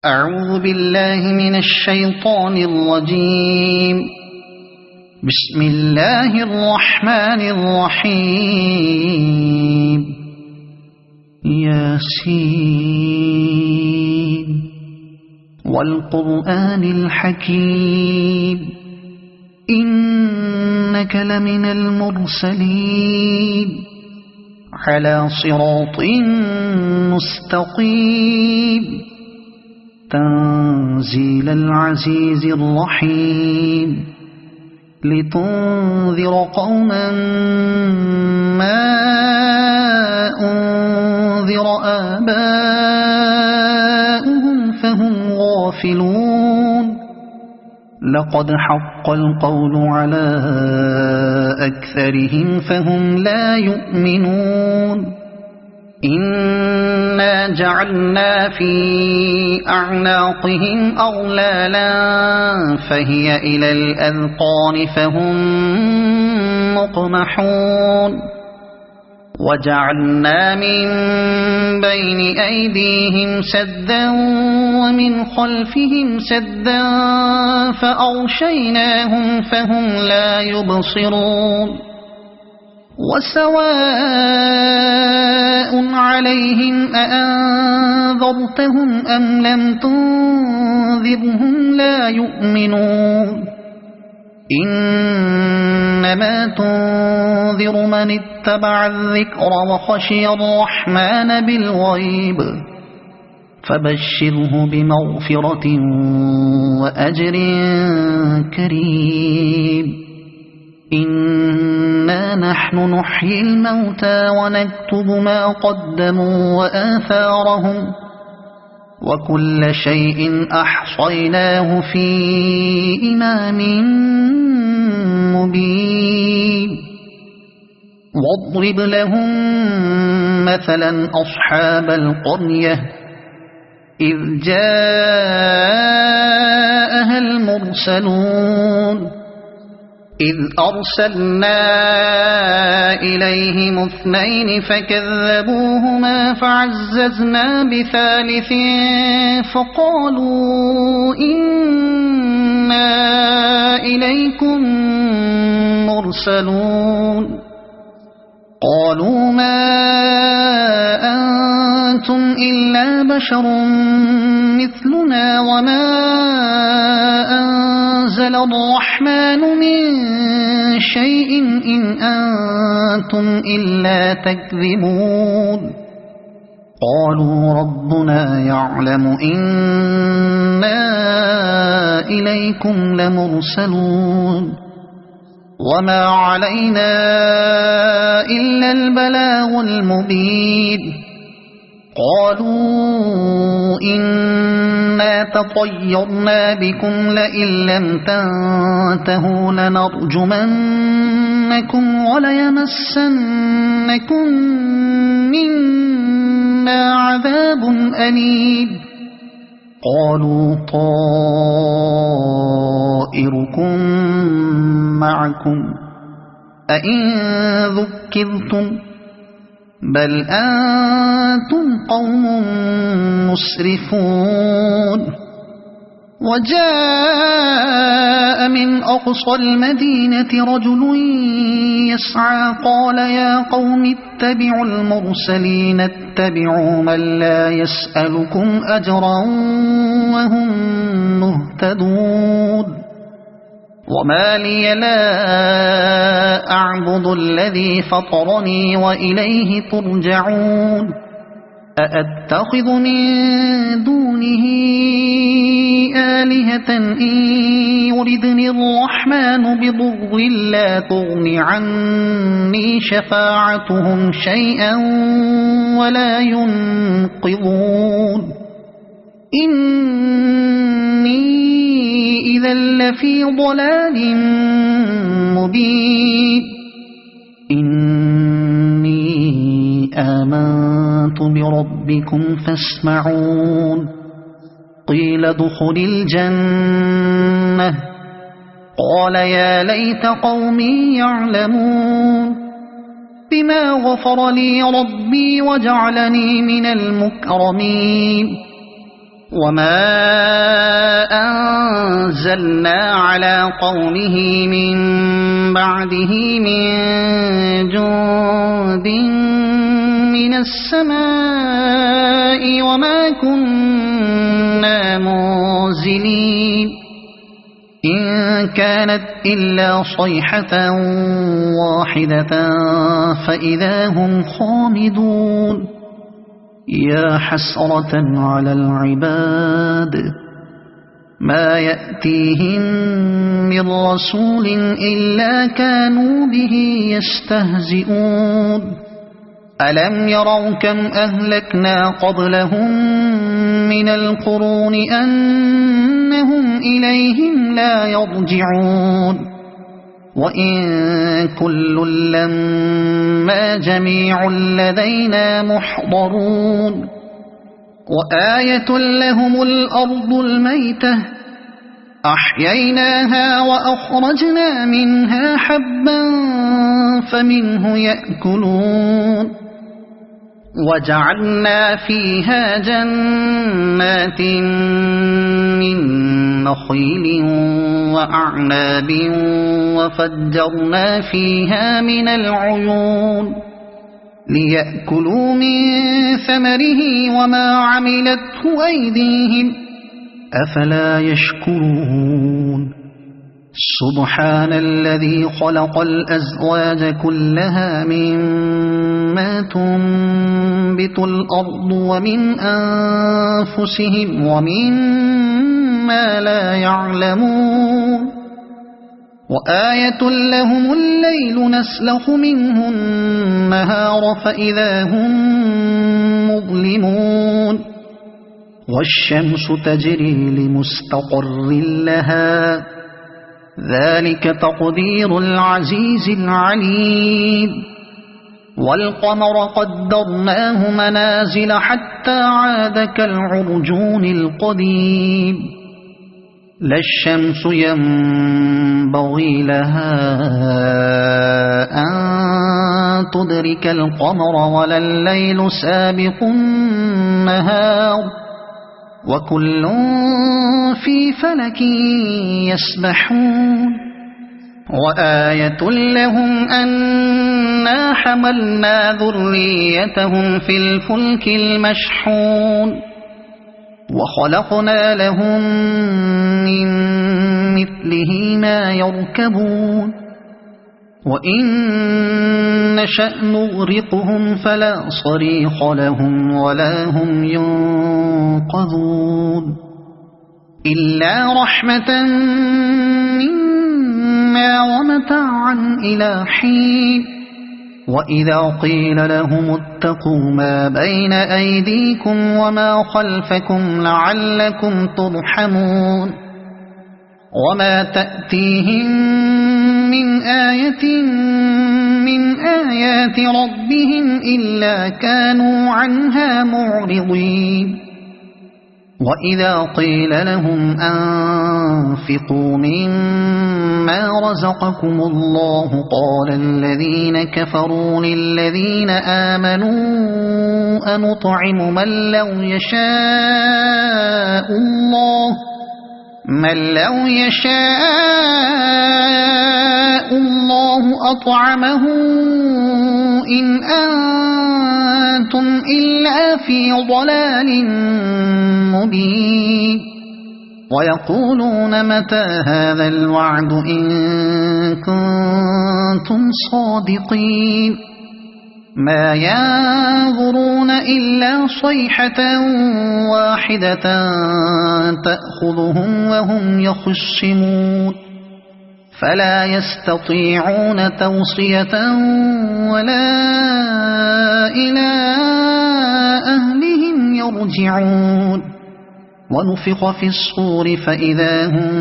أعوذ بالله من الشيطان الرجيم. بسم الله الرحمن الرحيم. ياسين والقرآن الحكيم إنك لمن المرسلين على صراط مستقيم تنزيل العزيز الرحيم لتنذر قوما ما أنذر آباؤهم فهم غافلون. لقد حق القول على أكثرهم فهم لا يؤمنون. إنا جعلنا في أعناقهم أغلالا فهي إلى الأذقان فهم مقمحون. وجعلنا من بين أيديهم سدا ومن خلفهم سدا فأغشيناهم فهم لا يبصرون. وسواء عليهم أأنذرتهم أم لم تنذرهم لا يؤمنون. إنما تنذر من اتبع الذكر وخشي الرحمن بالغيب فبشره بمغفرة وأجر كريم. إنا نحن نحيي الموتى ونكتب ما قدموا وآثارهم وكل شيء أحصيناه في إمام مبين. واضرب لهم مثلا أصحاب القرية إذ جاءها المرسلون إذ أرسلنا إليهم اثنين فكذبوهما فعززنا بثالث فقالوا إنا إليكم مرسلون. قالوا ما أنتم إلا بشر مثلنا وما أنزل الرحمن من شيء إن أنتم إلا تكذبون. قالوا ربنا يعلم إنا إليكم لمرسلون وما علينا إلا البلاغ المبين. قالوا إنا تطيرنا بكم لئن لم تنتهوا لنرجمنكم وليمسنكم منا عذاب أليم. قالوا طائركم معكم أئن ذكرتم بل أنتم قوم مسرفون. وجاء من أقصى المدينة رجل يسعى قال يا قوم اتبعوا المرسلين اتبعوا من لا يسألكم أجرا وهم مهتدون. وما لي لا أعبد الذي فطرني وإليه ترجعون. أأتخذ من دونه آلهة إن يردني الرحمن بضر لا تغن عني شفاعتهم شيئا ولا ينقذون. إني إذا لفي ضلال مبين. إني آمنت بربكم فاسمعون. قيل ادخل الجنة قال يا ليت قومي يعلمون بما غفر لي ربي وجعلني من المكرمين وما أنزلنا على قومه من بعده من جند من السماء وما كنا منزلين إن كانت إلا صيحة واحدة فإذا هم خامدون يا حسرة على العباد ما يأتيهم من رسول إلا كانوا به يستهزئون ألم يروا كم أهلكنا قبلهم من القرون أنهم إليهم لا يرجعون وإن كل لما جميع لدينا محضرون وآية لهم الأرض الميتة أحييناها وأخرجنا منها حبا فمنه يأكلون وجعلنا فيها جنات من نخيل وأعناب وفجرنا فيها من العيون ليأكلوا من ثمره وما عملته أيديهم أفلا يشكرون سبحان الذي خلق الأزواج كلها مما تنبت الأرض ومن أنفسهم ومما لا يعلمون وآية لهم الليل نسلخ منه النهار فإذا هم مظلمون والشمس تجري لمستقر لها ذلك تقدير العزيز العليم والقمر قدرناه منازل حتى عاد كالعرجون القديم لا الشمس ينبغي لها أن تدرك القمر ولا الليل سابق النهار وكل في فلك يسبحون وآية لهم أنا حملنا ذريتهم في الفلك المشحون وخلقنا لهم من مثله ما يركبون وإن نشأ نغرقهم فلا صريخ لهم ولا هم ينقذون إلا رحمة منا ومتاعا إلى حين وإذا قيل لهم اتقوا ما بين أيديكم وما خلفكم لعلكم ترحمون وما تأتيهم من آية من آيات ربهم إلا كانوا عنها معرضين وإذا قيل لهم أنفقوا مما رزقكم الله قال الذين كفروا للذين آمنوا أنطعم من لو يشاء الله أطعمه إن أنتم إلا في ضلال مبين ويقولون متى هذا الوعد إن كنتم صادقين ما ينظرون إلا صيحة واحدة تأخذهم وهم يخصمون فلا يستطيعون توصية ولا إلى أهلهم يرجعون ونفخ في الصور فإذا هم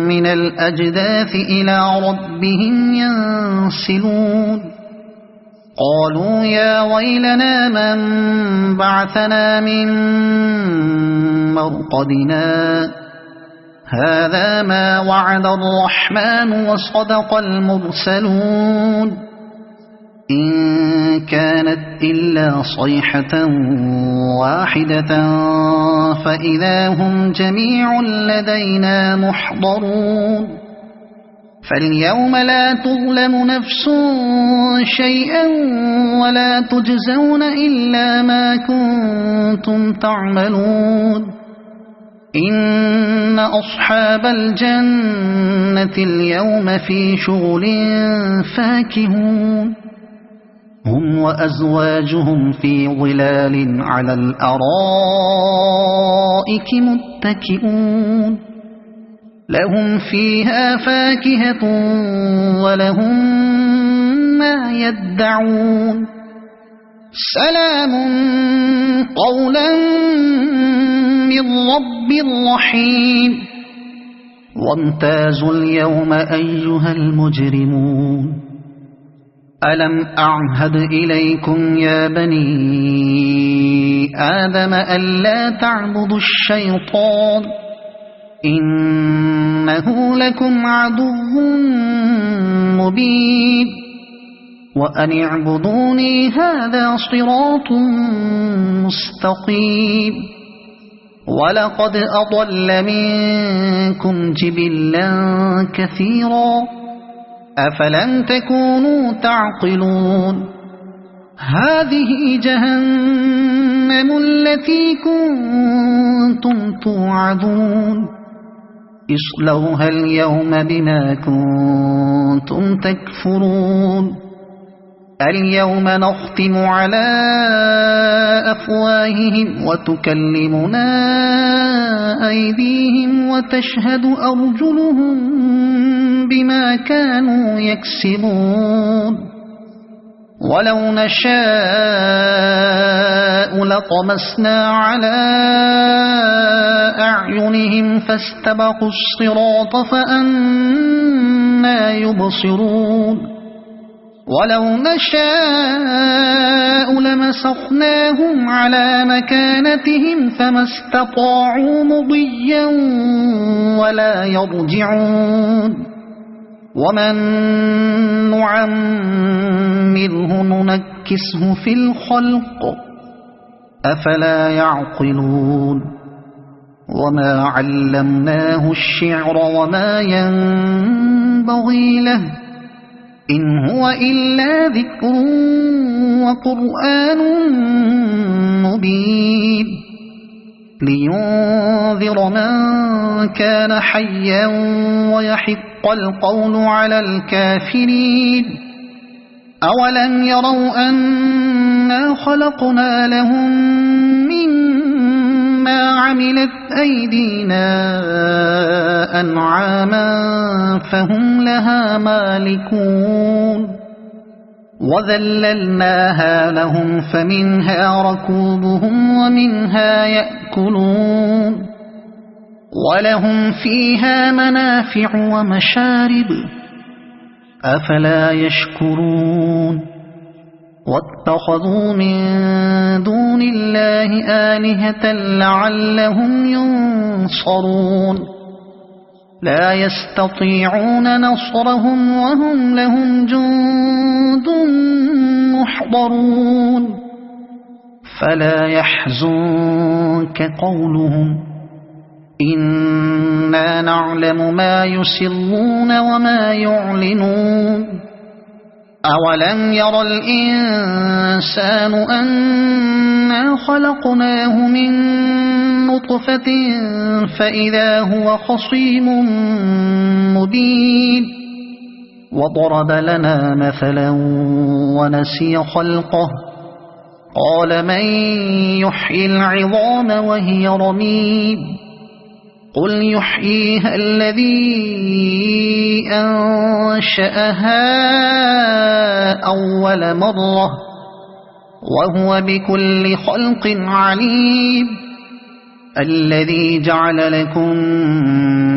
من الأجداث إلى ربهم ينسلون قالوا يا ويلنا من بعثنا من مرقدنا هذا ما وعد الرحمن وصدق المرسلون إن كانت إلا صيحة واحدة فإذا هم جميع لدينا محضرون فاليوم لا تظلم نفس شيئا ولا تجزون إلا ما كنتم تعملون إن أصحاب الجنة اليوم في شغل فاكهون هم وأزواجهم في ظلال على الأرائك متكئون لهم فيها فاكهة ولهم ما يدعون سلام قولا من رب رحيم وامتازوا اليوم أيها المجرمون ألم أعهد إليكم يا بني آدم ألا تعبدوا الشيطان إنه لكم عدو مبين وأن اعبدوني هذا صراط مستقيم ولقد أضل منكم جبلا كثيرا أفلم تكونوا تعقلون هذه جهنم التي كنتم توعدون اصلوها اليوم بما كنتم تكفرون اليوم نختم على أفواههم وتكلمنا أيديهم وتشهد أرجلهم بما كانوا يكسبون ولو نشاء لطمسنا على أعينهم فاستبقوا الصراط فأنى يبصرون ولو نشاء لمسخناهم على مكانتهم فما استطاعوا مضيا ولا يرجعون ومن نعمره ننكسه في الخلق أفلا يعقلون وما علمناه الشعر وما ينبغي له إن هو إلا ذكر وقرآن مبين لينذر من كان حيا ويحق القول على الكافرين أولم يروا أنا خلقنا لهم مما عملت أيدينا أنعاما فهم لها مالكون وذللناها لهم فمنها ركوبهم ومنها يأكلون ولهم فيها منافع ومشارب أفلا يشكرون واتخذوا من دون الله آلهة لعلهم ينصرون لا يستطيعون نصرهم وهم لهم جند محضرون فلا يحزنك قولهم إنا نعلم ما يسرون وما يعلنون أولم ير الإنسان أنا خلقناه من نطفة فإذا هو خصيم مبين وضرب لنا مثلا ونسي خلقه قال من يحيي العظام وهي رميم قل يحييها الذي أنشأها أول مرة وهو بكل خلق عليم الذي جعل لكم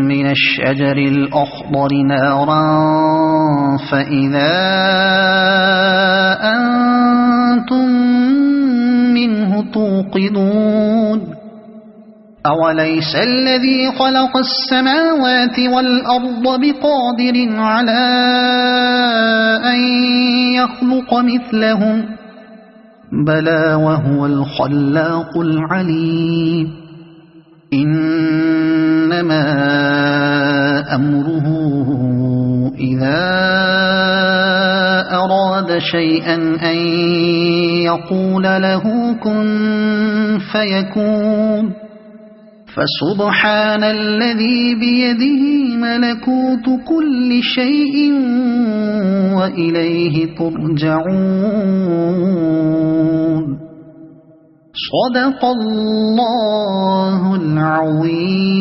من الشجر الأخضر نارا فإذا أنتم منه توقدون أوليس الذي خلق السماوات والأرض بقادر على أن يخلق مثلهم بلى وهو الخلاق العليم إنما أمره إذا أراد شيئا أن يقول له كن فيكون فسبحان الذي بيده ملكوت كل شيء وإليه ترجعون صدق الله العظيم.